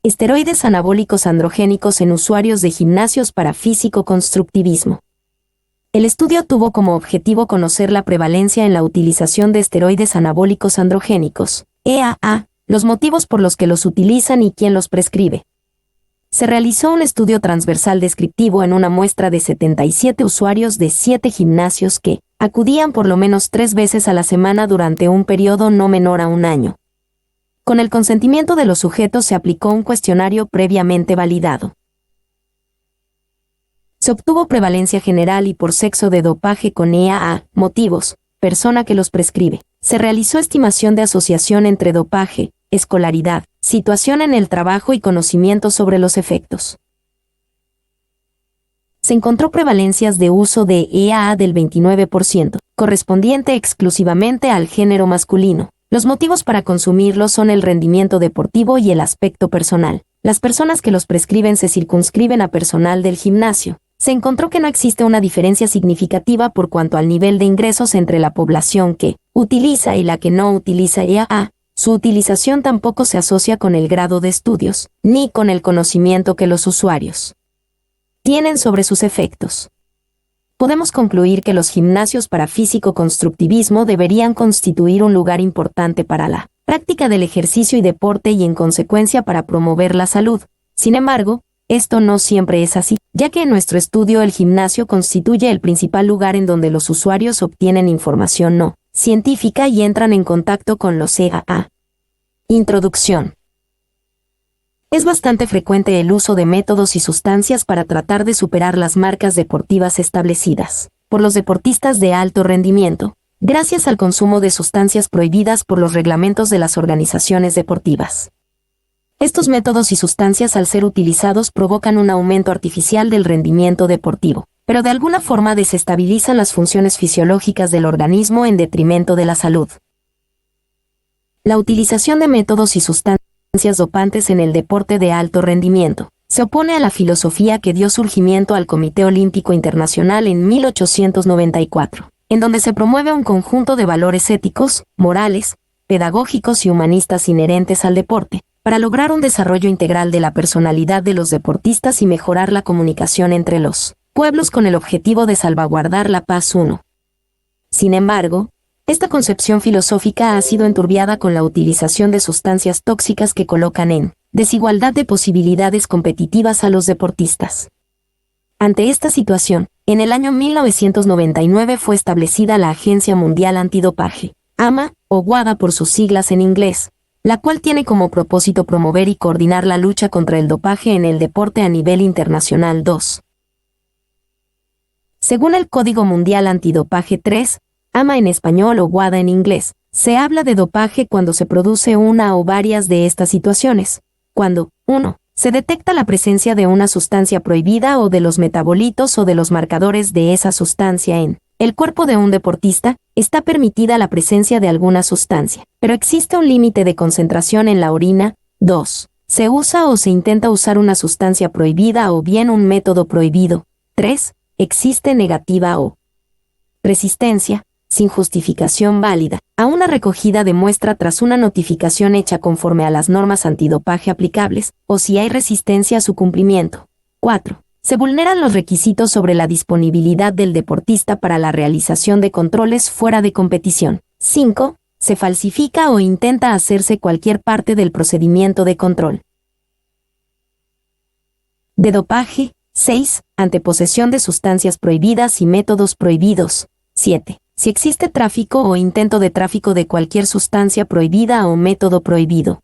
Esteroides anabólicos androgénicos en usuarios de gimnasios para físico-constructivismo. El estudio tuvo como objetivo conocer la prevalencia en la utilización de esteroides anabólicos androgénicos, EAA, los motivos por los que los utilizan y quién los prescribe. Se realizó un estudio transversal descriptivo en una muestra de 77 usuarios de 7 gimnasios que acudían por lo menos 3 veces a la semana durante un periodo no menor a un año. Con el consentimiento de los sujetos se aplicó un cuestionario previamente validado. Se obtuvo prevalencia general y por sexo de dopaje con EAA, motivos, persona que los prescribe. Se realizó estimación de asociación entre dopaje, escolaridad, situación en el trabajo y conocimiento sobre los efectos. Se encontró prevalencias de uso de EAA del 29%, correspondiente exclusivamente al género masculino. Los motivos para consumirlos son el rendimiento deportivo y el aspecto personal. Las personas que los prescriben se circunscriben a personal del gimnasio. Se encontró que no existe una diferencia significativa por cuanto al nivel de ingresos entre la población que utiliza y la que no utiliza EAA. Su utilización tampoco se asocia con el grado de estudios, ni con el conocimiento que los usuarios tienen sobre sus efectos. Podemos concluir que los gimnasios para físico-constructivismo deberían constituir un lugar importante para la práctica del ejercicio y deporte y en consecuencia para promover la salud. Sin embargo, esto no siempre es así, ya que en nuestro estudio el gimnasio constituye el principal lugar en donde los usuarios obtienen información no científica y entran en contacto con los EAA. Introducción. Es bastante frecuente el uso de métodos y sustancias para tratar de superar las marcas deportivas establecidas por los deportistas de alto rendimiento, gracias al consumo de sustancias prohibidas por los reglamentos de las organizaciones deportivas. Estos métodos y sustancias al ser utilizados provocan un aumento artificial del rendimiento deportivo, pero de alguna forma desestabilizan las funciones fisiológicas del organismo en detrimento de la salud. La utilización de métodos y sustancias dopantes en el deporte de alto rendimiento se opone a la filosofía que dio surgimiento al Comité Olímpico Internacional en 1894, en donde se promueve un conjunto de valores éticos, morales, pedagógicos y humanistas inherentes al deporte, para lograr un desarrollo integral de la personalidad de los deportistas y mejorar la comunicación entre los pueblos con el objetivo de salvaguardar la paz. 1. Sin embargo, esta concepción filosófica ha sido enturbiada con la utilización de sustancias tóxicas que colocan en desigualdad de posibilidades competitivas a los deportistas. Ante esta situación, en el año 1999 fue establecida la Agencia Mundial Antidopaje, AMA, o WADA por sus siglas en inglés, la cual tiene como propósito promover y coordinar la lucha contra el dopaje en el deporte a nivel internacional. 2. Según el Código Mundial Antidopaje 3, AMA en español o WADA en inglés, se habla de dopaje cuando se produce una o varias de estas situaciones. Cuando, 1. Se detecta la presencia de una sustancia prohibida o de los metabolitos o de los marcadores de esa sustancia en el cuerpo de un deportista, está permitida la presencia de alguna sustancia, pero existe un límite de concentración en la orina. 2. Se usa o se intenta usar una sustancia prohibida o bien un método prohibido. 3. Existe negativa o resistencia, sin justificación válida, a una recogida de muestra tras una notificación hecha conforme a las normas antidopaje aplicables, o si hay resistencia a su cumplimiento. 4. Se vulneran los requisitos sobre la disponibilidad del deportista para la realización de controles fuera de competición. 5. Se falsifica o intenta hacerse cualquier parte del procedimiento de control de dopaje. 6. Ante posesión de sustancias prohibidas y métodos prohibidos. 7. Si existe tráfico o intento de tráfico de cualquier sustancia prohibida o método prohibido.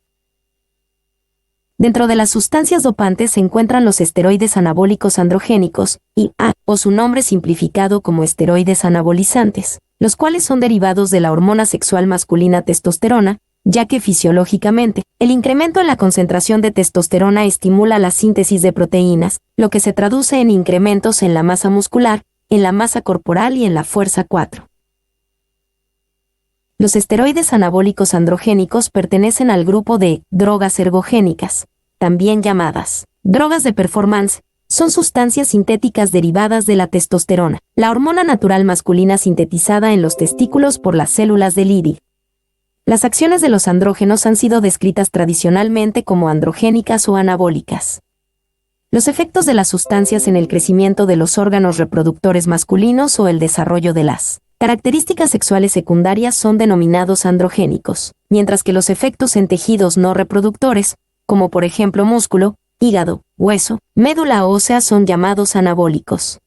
Dentro de las sustancias dopantes se encuentran los esteroides anabólicos androgénicos, IA, o su nombre simplificado como esteroides anabolizantes, los cuales son derivados de la hormona sexual masculina testosterona, ya que fisiológicamente, el incremento en la concentración de testosterona estimula la síntesis de proteínas, lo que se traduce en incrementos en la masa muscular, en la masa corporal y en la fuerza. 4. Los esteroides anabólicos androgénicos pertenecen al grupo de drogas ergogénicas, también llamadas drogas de performance. Son sustancias sintéticas derivadas de la testosterona, la hormona natural masculina sintetizada en los testículos por las células del IDI. Las acciones de los andrógenos han sido descritas tradicionalmente como androgénicas o anabólicas. Los efectos de las sustancias en el crecimiento de los órganos reproductores masculinos o el desarrollo de las características sexuales secundarias son denominados androgénicos, mientras que los efectos en tejidos no reproductores, como por ejemplo músculo, hígado, hueso, médula ósea, son llamados anabólicos.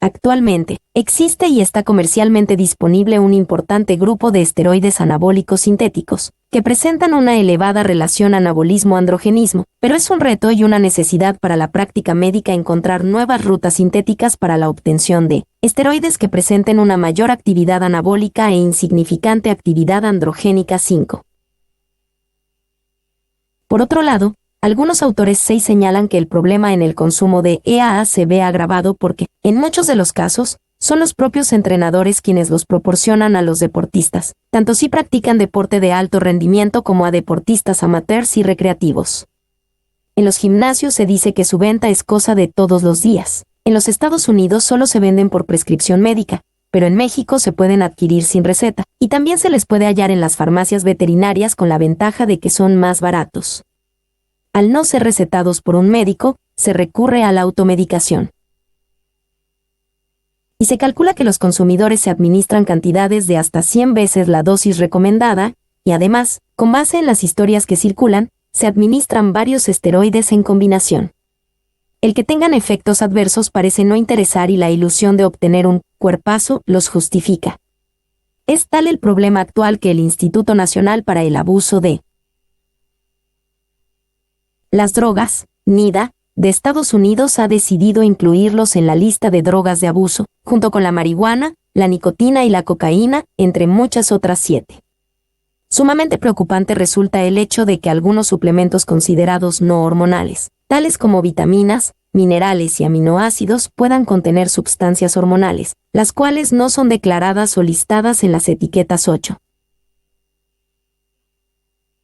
Actualmente, existe y está comercialmente disponible un importante grupo de esteroides anabólicos sintéticos, que presentan una elevada relación anabolismo-androgenismo, pero es un reto y una necesidad para la práctica médica encontrar nuevas rutas sintéticas para la obtención de esteroides que presenten una mayor actividad anabólica e insignificante actividad androgénica 5. Por otro lado, algunos autores señalan que el problema en el consumo de EAA se ve agravado porque, en muchos de los casos, son los propios entrenadores quienes los proporcionan a los deportistas, tanto si practican deporte de alto rendimiento como a deportistas amateurs y recreativos. En los gimnasios se dice que su venta es cosa de todos los días. En los Estados Unidos solo se venden por prescripción médica, pero en México se pueden adquirir sin receta, y también se les puede hallar en las farmacias veterinarias con la ventaja de que son más baratos. Al no ser recetados por un médico, se recurre a la automedicación. Y se calcula que los consumidores se administran cantidades de hasta 100 veces la dosis recomendada, y además, con base en las historias que circulan, se administran varios esteroides en combinación. El que tengan efectos adversos parece no interesar y la ilusión de obtener un cuerpazo los justifica. Es tal el problema actual que el Instituto Nacional para el Abuso de las Drogas, NIDA, de Estados Unidos ha decidido incluirlos en la lista de drogas de abuso, junto con la marihuana, la nicotina y la cocaína, entre muchas otras 7. Sumamente preocupante resulta el hecho de que algunos suplementos considerados no hormonales, tales como vitaminas, minerales y aminoácidos, puedan contener sustancias hormonales, las cuales no son declaradas o listadas en las etiquetas 8.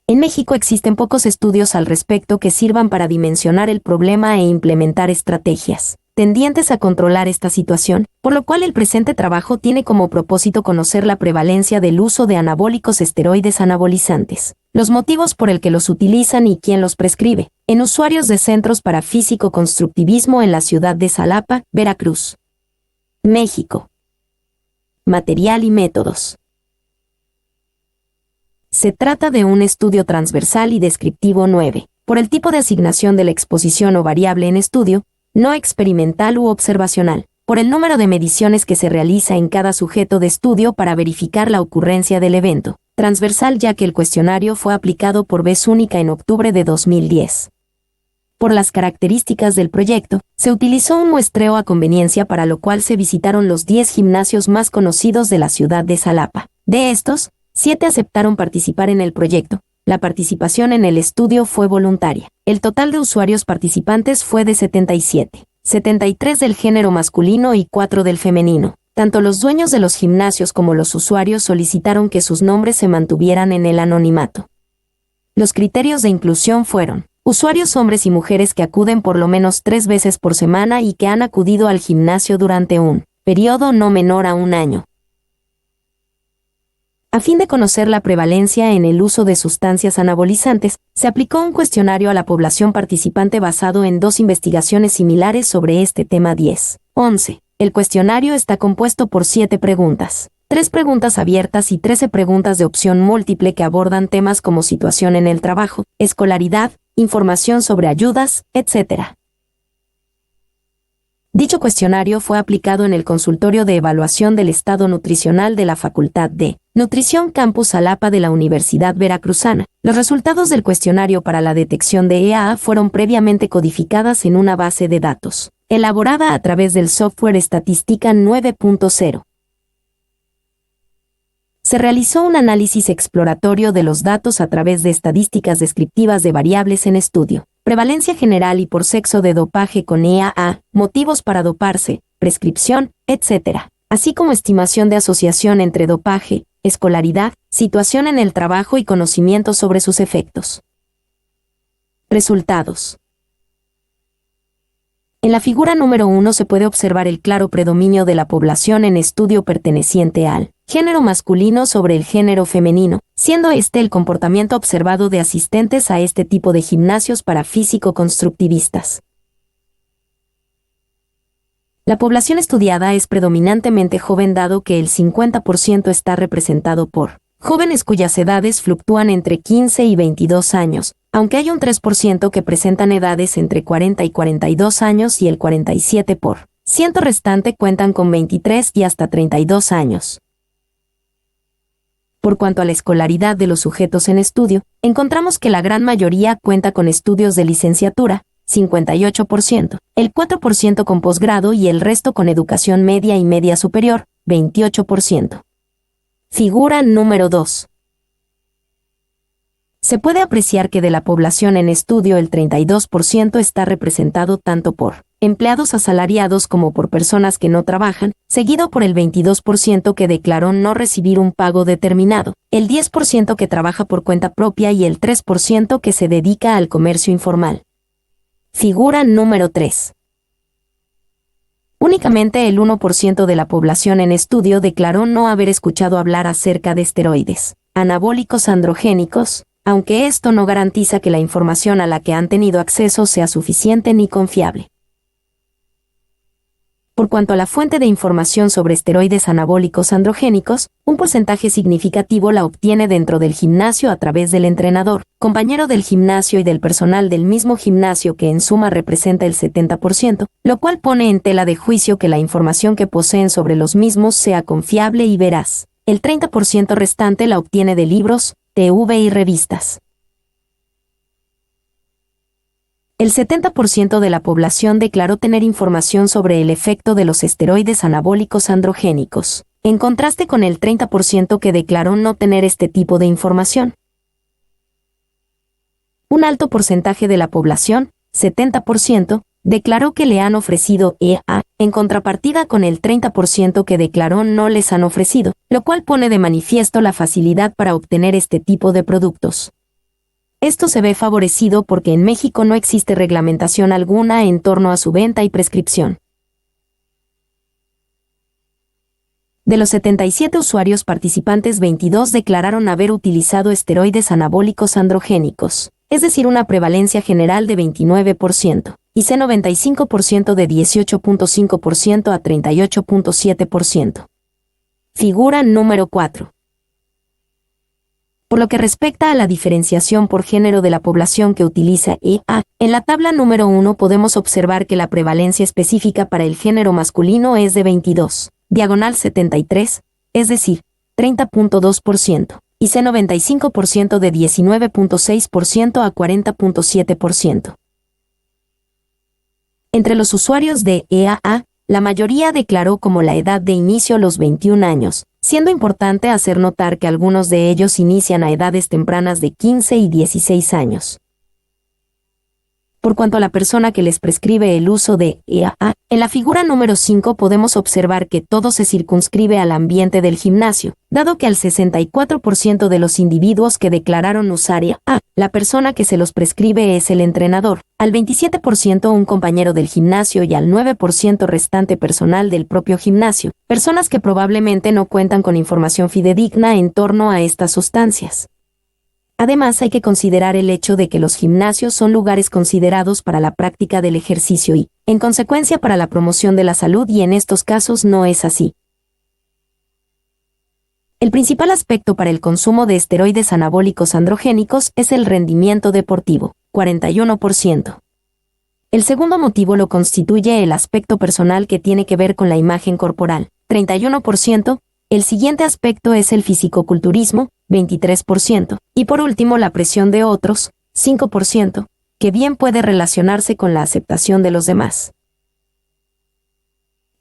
En México existen pocos estudios al respecto que sirvan para dimensionar el problema e implementar estrategias tendientes a controlar esta situación, por lo cual el presente trabajo tiene como propósito conocer la prevalencia del uso de anabólicos esteroides anabolizantes, los motivos por el que los utilizan y quién los prescribe, en usuarios de centros para físico-constructivismo en la ciudad de Xalapa, Veracruz, México. Material y métodos. Se trata de un estudio transversal y descriptivo 9, por el tipo de asignación de la exposición o variable en estudio, no experimental u observacional, por el número de mediciones que se realiza en cada sujeto de estudio para verificar la ocurrencia del evento, transversal ya que el cuestionario fue aplicado por vez única en octubre de 2010. Por las características del proyecto, se utilizó un muestreo a conveniencia para lo cual se visitaron los 10 gimnasios más conocidos de la ciudad de Xalapa. De estos, 7 aceptaron participar en el proyecto. La participación en el estudio fue voluntaria. El total de usuarios participantes fue de 77, 73 del género masculino y 4 del femenino. Tanto los dueños de los gimnasios como los usuarios solicitaron que sus nombres se mantuvieran en el anonimato. Los criterios de inclusión fueron: usuarios hombres y mujeres que acuden por lo menos 3 veces por semana y que han acudido al gimnasio durante un periodo no menor a un año. A fin de conocer la prevalencia en el uso de sustancias anabolizantes, se aplicó un cuestionario a la población participante basado en 2 investigaciones similares sobre este tema 10. 11. El cuestionario está compuesto por 7 preguntas, 3 preguntas abiertas y 13 preguntas de opción múltiple que abordan temas como situación en el trabajo, escolaridad, información sobre ayudas, etc. Dicho cuestionario fue aplicado en el consultorio de evaluación del estado nutricional de la Facultad de Nutrición Campus Xalapa de la Universidad Veracruzana. Los resultados del cuestionario para la detección de EAA fueron previamente codificadas en una base de datos, elaborada a través del software Estadística 9.0. Se realizó un análisis exploratorio de los datos a través de estadísticas descriptivas de variables en estudio, prevalencia general y por sexo de dopaje con EAA, motivos para doparse, prescripción, etc., así como estimación de asociación entre dopaje, escolaridad, situación en el trabajo y conocimiento sobre sus efectos. Resultados. En la figura número 1 se puede observar el claro predominio de la población en estudio perteneciente al género masculino sobre el género femenino, siendo este el comportamiento observado de asistentes a este tipo de gimnasios para físico-constructivistas. La población estudiada es predominantemente joven, dado que el 50% está representado por jóvenes cuyas edades fluctúan entre 15 y 22 años, aunque hay un 3% que presentan edades entre 40 y 42 años y el 47% restante cuentan con 23 y hasta 32 años. Por cuanto a la escolaridad de los sujetos en estudio, encontramos que la gran mayoría cuenta con estudios de licenciatura, 58%, el 4% con posgrado y el resto con educación media y media superior, 28%. Figura número 2. Se puede apreciar que de la población en estudio el 32% está representado tanto por empleados asalariados como por personas que no trabajan, seguido por el 22% que declaró no recibir un pago determinado, el 10% que trabaja por cuenta propia y el 3% que se dedica al comercio informal. Figura número 3. Únicamente el 1% de la población en estudio declaró no haber escuchado hablar acerca de esteroides anabólicos androgénicos, aunque esto no garantiza que la información a la que han tenido acceso sea suficiente ni confiable. Por cuanto a la fuente de información sobre esteroides anabólicos androgénicos, un porcentaje significativo la obtiene dentro del gimnasio a través del entrenador, compañero del gimnasio y del personal del mismo gimnasio, que en suma representa el 70%, lo cual pone en tela de juicio que la información que poseen sobre los mismos sea confiable y veraz. El 30% restante la obtiene de libros, TV y revistas. El 70% de la población declaró tener información sobre el efecto de los esteroides anabólicos androgénicos, en contraste con el 30% que declaró no tener este tipo de información. Un alto porcentaje de la población, 70%, declaró que le han ofrecido EA, en contrapartida con el 30% que declaró no les han ofrecido, lo cual pone de manifiesto la facilidad para obtener este tipo de productos. Esto se ve favorecido porque en México no existe reglamentación alguna en torno a su venta y prescripción. De los 77 usuarios participantes, 22 declararon haber utilizado esteroides anabólicos androgénicos, es decir, una prevalencia general de 29%, y C95% de 18.5% a 38.7%. Figura número 4. Por lo que respecta a la diferenciación por género de la población que utiliza EA, en la tabla número 1 podemos observar que la prevalencia específica para el género masculino es de 22/73, es decir, 30.2%, y C95% de 19.6% a 40.7%. Entre los usuarios de EAA, la mayoría declaró como la edad de inicio los 21 años, siendo importante hacer notar que algunos de ellos inician a edades tempranas de 15 y 16 años. Por cuanto a la persona que les prescribe el uso de EAA, en la figura número 5 podemos observar que todo se circunscribe al ambiente del gimnasio, dado que al 64% de los individuos que declararon usar EAA, la persona que se los prescribe es el entrenador, al 27% un compañero del gimnasio y al 9% restante personal del propio gimnasio, personas que probablemente no cuentan con información fidedigna en torno a estas sustancias. Además, hay que considerar el hecho de que los gimnasios son lugares considerados para la práctica del ejercicio y, en consecuencia, para la promoción de la salud, y en estos casos no es así. El principal aspecto para el consumo de esteroides anabólicos androgénicos es el rendimiento deportivo, 41%. El segundo motivo lo constituye el aspecto personal, que tiene que ver con la imagen corporal, 31%. El siguiente aspecto es el fisicoculturismo, 23%, y por último la presión de otros, 5%, que bien puede relacionarse con la aceptación de los demás.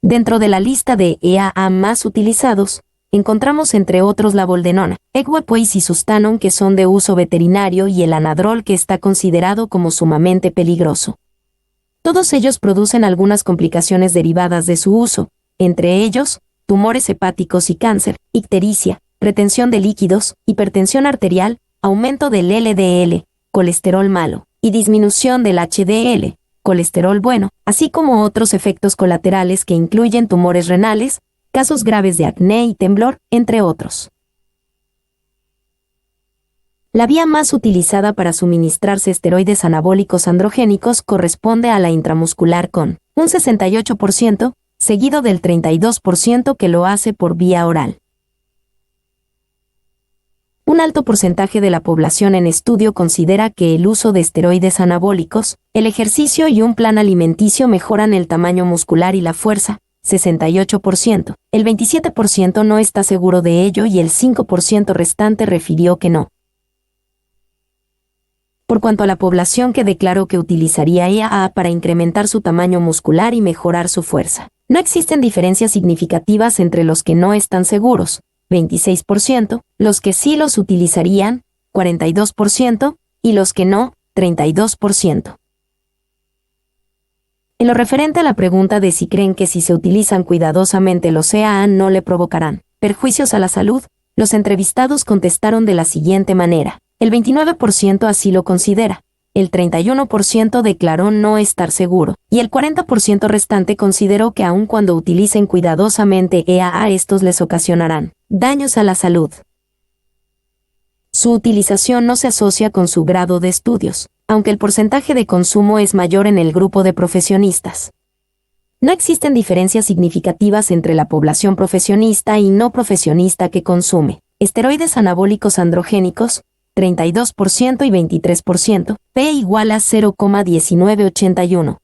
Dentro de la lista de EAA más utilizados, encontramos entre otros la boldenona, equipoise y sustanon, que son de uso veterinario, y el anadrol, que está considerado como sumamente peligroso. Todos ellos producen algunas complicaciones derivadas de su uso, entre ellos, tumores hepáticos y cáncer, ictericia, retención de líquidos, hipertensión arterial, aumento del LDL, colesterol malo, y disminución del HDL, colesterol bueno, así como otros efectos colaterales que incluyen tumores renales, casos graves de acné y temblor, entre otros. La vía más utilizada para suministrarse esteroides anabólicos androgénicos corresponde a la intramuscular con un 68%, seguido del 32% que lo hace por vía oral. Un alto porcentaje de la población en estudio considera que el uso de esteroides anabólicos, el ejercicio y un plan alimenticio mejoran el tamaño muscular y la fuerza, 68%. El 27% no está seguro de ello y el 5% restante refirió que no. Por cuanto a la población que declaró que utilizaría EAA para incrementar su tamaño muscular y mejorar su fuerza, no existen diferencias significativas entre los que no están seguros, 26%, los que sí los utilizarían, 42%, y los que no, 32%. En lo referente a la pregunta de si creen que si se utilizan cuidadosamente los EAA no le provocarán perjuicios a la salud, los entrevistados contestaron de la siguiente manera. El 29% así lo considera, el 31% declaró no estar seguro, y el 40% restante consideró que aun cuando utilicen cuidadosamente EAA estos les ocasionarán daños a la salud. Su utilización no se asocia con su grado de estudios, aunque el porcentaje de consumo es mayor en el grupo de profesionistas. No existen diferencias significativas entre la población profesionista y no profesionista que consume esteroides anabólicos androgénicos, 32% y 23%, P igual a 0,1981.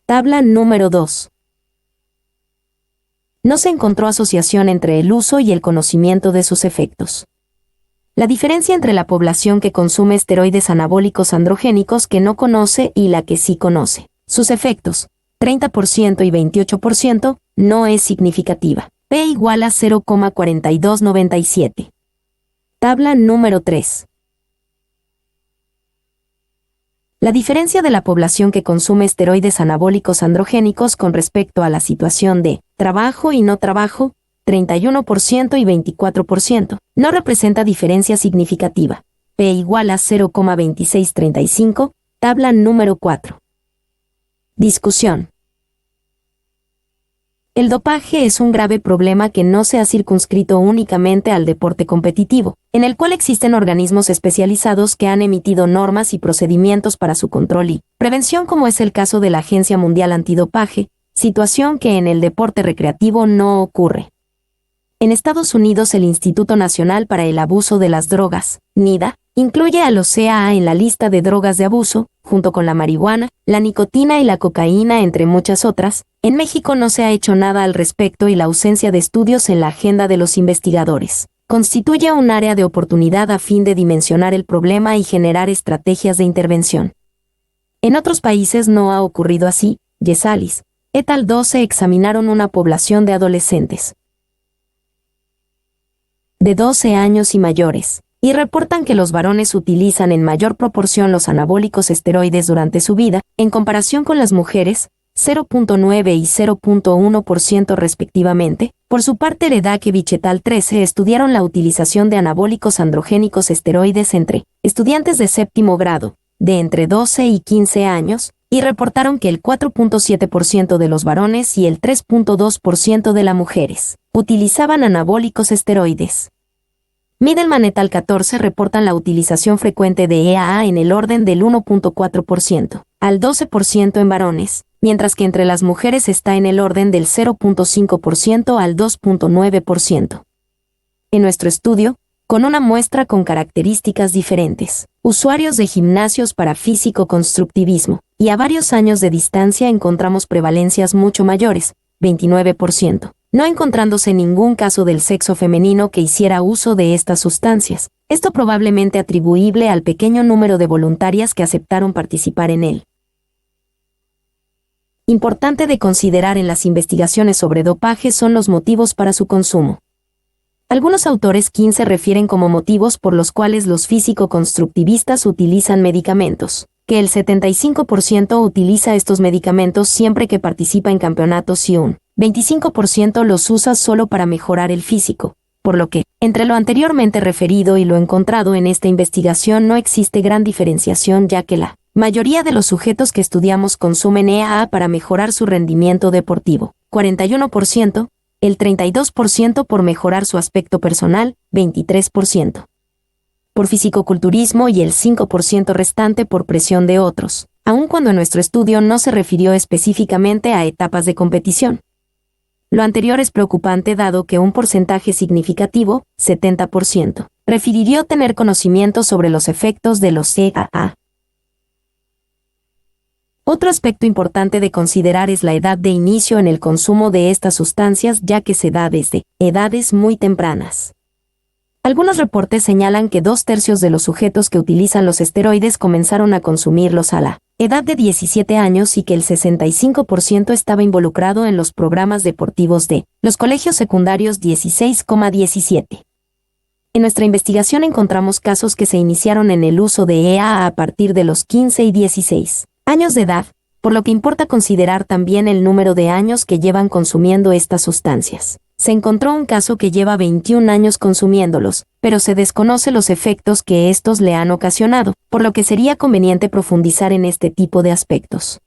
Tabla número 2. No se encontró asociación entre el uso y el conocimiento de sus efectos. La diferencia entre la población que consume esteroides anabólicos androgénicos que no conoce y la que sí conoce sus efectos, 30% y 28%, no es significativa. P igual a 0,4297. Tabla número 3. La diferencia de la población que consume esteroides anabólicos androgénicos con respecto a la situación de trabajo y no trabajo, 31% y 24%, no representa diferencia significativa. P igual a 0,2635, tabla número 4. Discusión. El dopaje es un grave problema que no se ha circunscrito únicamente al deporte competitivo, en el cual existen organismos especializados que han emitido normas y procedimientos para su control y prevención, como es el caso de la Agencia Mundial Antidopaje, situación que en el deporte recreativo no ocurre. En Estados Unidos, el Instituto Nacional para el Abuso de las Drogas, NIDA, incluye a los EAA en la lista de drogas de abuso, junto con la marihuana, la nicotina y la cocaína, entre muchas otras. En México no se ha hecho nada al respecto y la ausencia de estudios en la agenda de los investigadores constituye un área de oportunidad a fin de dimensionar el problema y generar estrategias de intervención. En otros países no ha ocurrido así. Yesalis et al. 12 examinaron una población de adolescentes de 12 años y mayores, y reportan que los varones utilizan en mayor proporción los anabólicos esteroides durante su vida, en comparación con las mujeres, 0.9 y 0.1% respectivamente. Por su parte, Redakevich et al. 13 estudiaron la utilización de anabólicos androgénicos esteroides entre estudiantes de séptimo grado, de entre 12 y 15 años, y reportaron que el 4.7% de los varones y el 3.2% de las mujeres utilizaban anabólicos esteroides. Middleman et al. 14 reportan la utilización frecuente de EAA en el orden del 1.4% al 12% en varones, mientras que entre las mujeres está en el orden del 0.5% al 2.9%. En nuestro estudio, con una muestra con características diferentes, usuarios de gimnasios para físico-constructivismo, y a varios años de distancia encontramos prevalencias mucho mayores, 29%, no encontrándose ningún caso del sexo femenino que hiciera uso de estas sustancias, esto probablemente atribuible al pequeño número de voluntarias que aceptaron participar en él. Importante de considerar en las investigaciones sobre dopaje son los motivos para su consumo. Algunos autores 15 refieren como motivos por los cuales los físico-constructivistas utilizan medicamentos, que el 75% utiliza estos medicamentos siempre que participa en campeonatos y un 25% los usa solo para mejorar el físico, por lo que, entre lo anteriormente referido y lo encontrado en esta investigación no existe gran diferenciación ya que la Mayoría de los sujetos que estudiamos consumen EAA para mejorar su rendimiento deportivo, 41%, el 32% por mejorar su aspecto personal, 23%. Por fisicoculturismo y el 5% restante por presión de otros, aun cuando en nuestro estudio no se refirió específicamente a etapas de competición. Lo anterior es preocupante dado que un porcentaje significativo, 70%, prefirió tener conocimiento sobre los efectos de los EAA. Otro aspecto importante de considerar es la edad de inicio en el consumo de estas sustancias, ya que se da desde edades muy tempranas. Algunos reportes señalan que 2/3 de los sujetos que utilizan los esteroides comenzaron a consumirlos a la edad de 17 años y que el 65% estaba involucrado en los programas deportivos de los colegios secundarios, 16,17. En nuestra investigación encontramos casos que se iniciaron en el uso de EAA a partir de los 15 y 16 años de edad, por lo que importa considerar también el número de años que llevan consumiendo estas sustancias. Se encontró un caso que lleva 21 años consumiéndolos, pero se desconoce los efectos que estos le han ocasionado, por lo que sería conveniente profundizar en este tipo de aspectos.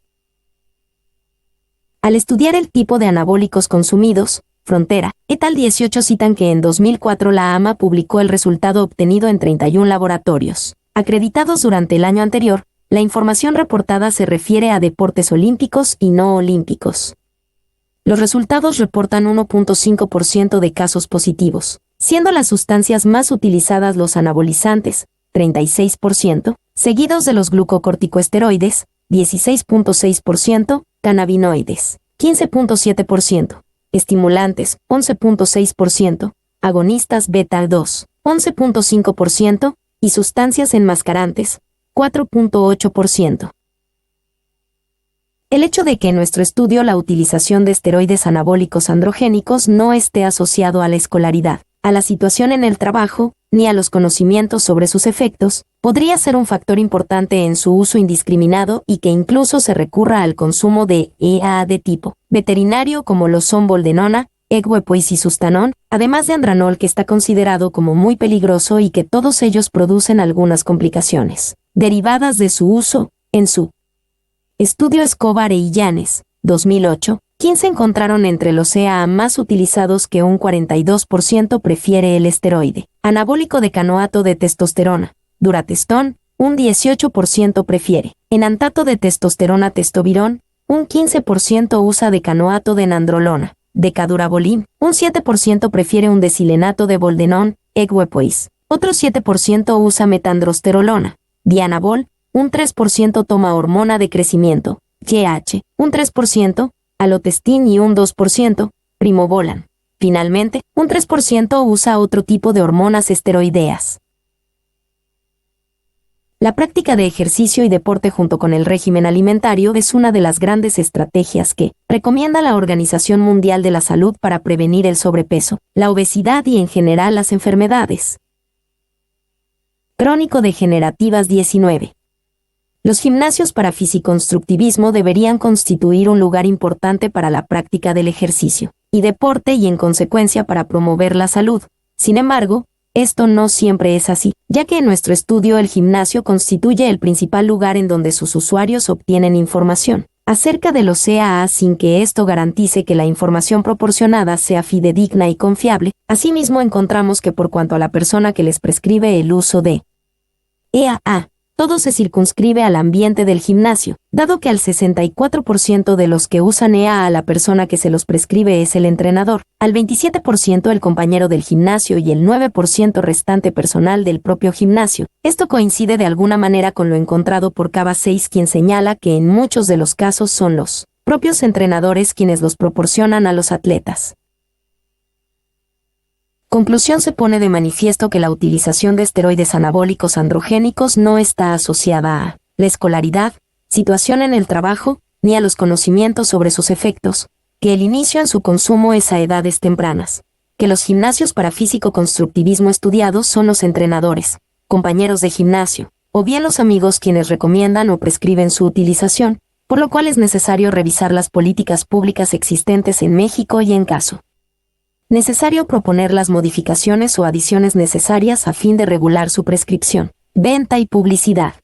Al estudiar el tipo de anabólicos consumidos, Frontera, et al. 18 citan que en 2004 la AMA publicó el resultado obtenido en 31 laboratorios acreditados durante el año anterior. La información reportada se refiere a deportes olímpicos y no olímpicos. Los resultados reportan 1.5% de casos positivos, siendo las sustancias más utilizadas los anabolizantes, 36%, seguidos de los glucocorticoesteroides, 16.6%, cannabinoides, 15.7%, estimulantes, 11.6%, agonistas beta-2, 11.5%, y sustancias enmascarantes, 4.8%. El hecho de que en nuestro estudio la utilización de esteroides anabólicos androgénicos no esté asociado a la escolaridad, a la situación en el trabajo, ni a los conocimientos sobre sus efectos, podría ser un factor importante en su uso indiscriminado y que incluso se recurra al consumo de EAA de tipo veterinario como lo son boldenona, equipoise y sustanol, además de andranol, que está considerado como muy peligroso y que todos ellos producen algunas complicaciones derivadas de su uso. En su estudio Escobar e Illanes, 2008, 15 encontraron entre los EAA más utilizados que un 42% prefiere el esteroide anabólico decanoato de testosterona, Durateston, un 18% prefiere enantato de testosterona testovirón, un 15% usa decanoato de nandrolona, Decadurabolim, un 7% prefiere un desilenato de boldenón, equipoise, otro 7% usa metandrosterolona, Dianabol, un 3% toma hormona de crecimiento, GH, un 3%, alotestin y un 2%, primobolan. Finalmente, un 3% usa otro tipo de hormonas esteroideas. La práctica de ejercicio y deporte junto con el régimen alimentario es una de las grandes estrategias que recomienda la Organización Mundial de la Salud para prevenir el sobrepeso, la obesidad y en general las enfermedades crónico-degenerativas. 19. Los gimnasios para fisiconstructivismo deberían constituir un lugar importante para la práctica del ejercicio y deporte y en consecuencia para promover la salud. Sin embargo, esto no siempre es así, ya que en nuestro estudio el gimnasio constituye el principal lugar en donde sus usuarios obtienen información acerca de los EAA sin que esto garantice que la información proporcionada sea fidedigna y confiable. Asimismo, encontramos que por cuanto a la persona que les prescribe el uso de EAA, todo se circunscribe al ambiente del gimnasio, dado que al 64% de los que usan EAA la persona que se los prescribe es el entrenador, al 27% el compañero del gimnasio y el 9% restante personal del propio gimnasio. Esto coincide de alguna manera con lo encontrado por Cava 6, quien señala que en muchos de los casos son los propios entrenadores quienes los proporcionan a los atletas. Conclusión: se pone de manifiesto que la utilización de esteroides anabólicos androgénicos no está asociada a la escolaridad, situación en el trabajo, ni a los conocimientos sobre sus efectos, que el inicio en su consumo es a edades tempranas, que los gimnasios para físico-constructivismo estudiados son los entrenadores, compañeros de gimnasio, o bien los amigos quienes recomiendan o prescriben su utilización, por lo cual es necesario revisar las políticas públicas existentes en México y en caso necesario proponer las modificaciones o adiciones necesarias a fin de regular su prescripción, venta y publicidad.